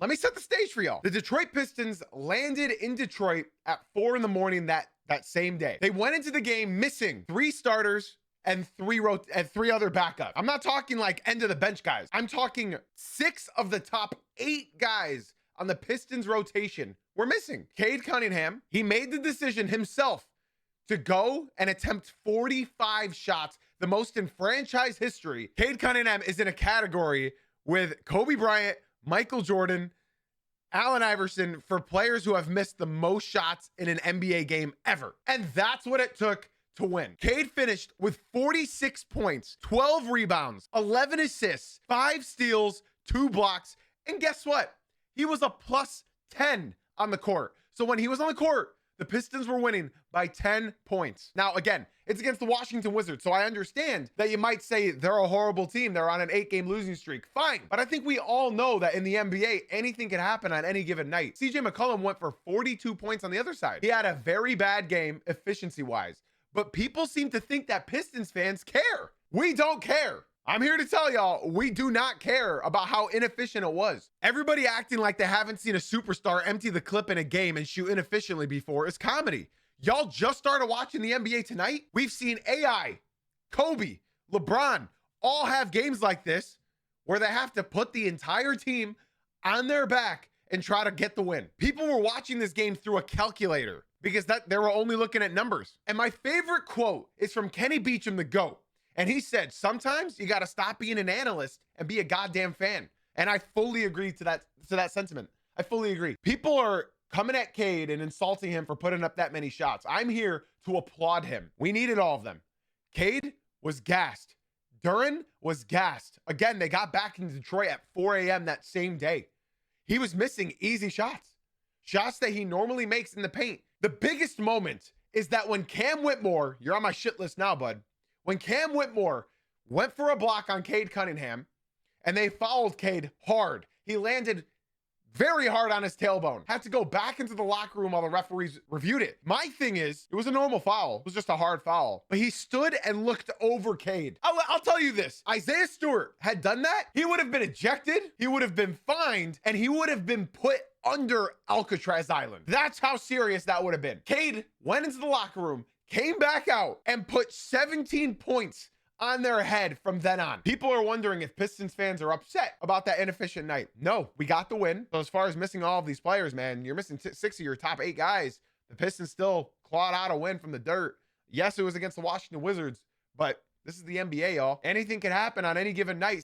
Let me set the stage for y'all. The Detroit Pistons landed in Detroit at 4 in the morning that same day. They went into the game missing 3 starters and 3 other backups. I'm not talking like end of the bench guys. I'm talking 6 of the top 8 guys on the Pistons rotation were missing. Cade Cunningham, he made the decision himself to go and attempt 45 shots, the most in franchise history. Cade Cunningham is in a category with Kobe Bryant, Michael Jordan, Allen Iverson for players who have missed the most shots in an NBA game ever. And that's what it took to win. Cade finished with 46 points, 12 rebounds, 11 assists, 5 steals, 2 blocks. And guess what? He was a plus 10 on the court. So when he was on the court, the Pistons were winning by 10 points. Now, again, it's against the Washington Wizards, so I understand that you might say they're a horrible team. They're on an 8-game losing streak. Fine. But I think we all know that in the NBA, anything can happen on any given night. CJ McCollum went for 42 points on the other side. He had a very bad game efficiency-wise. But people seem to think that Pistons fans care. We don't care. I'm here to tell y'all, we do not care about how inefficient it was. Everybody acting like they haven't seen a superstar empty the clip in a game and shoot inefficiently before is comedy. Y'all just started watching the NBA tonight? We've seen AI, Kobe, LeBron all have games like this where they have to put the entire team on their back and try to get the win. People were watching this game through a calculator because they were only looking at numbers. And my favorite quote is from Kenny Beecham, the GOAT. And he said, sometimes you got to stop being an analyst and be a goddamn fan. And I fully agree to that sentiment. I fully agree. People are coming at Cade and insulting him for putting up that many shots. I'm here to applaud him. We needed all of them. Cade was gassed. Duren was gassed. Again, they got back into Detroit at 4 a.m. that same day. He was missing easy shots. Shots that he normally makes in the paint. The biggest moment is that when Cam Whitmore, you're on my shit list now, bud. When Cam Whitmore went for a block on Cade Cunningham and they fouled Cade hard, he landed very hard on his tailbone. Had to go back into the locker room while the referees reviewed it. My thing is, it was a normal foul. It was just a hard foul. But he stood and looked over Cade. I'll tell you this. Isaiah Stewart had done that. He would have been ejected. He would have been fined. And he would have been put under Alcatraz Island. That's how serious that would have been. Cade went into the locker room, came back out, and put 17 points on their head from then on. People are wondering if Pistons fans are upset about that inefficient night. No, we got the win. So as far as missing all of these players, man, you're missing 6 of your top 8 guys. The Pistons still clawed out a win from the dirt. Yes, it was against the Washington Wizards, but this is the NBA, y'all. Anything can happen on any given night.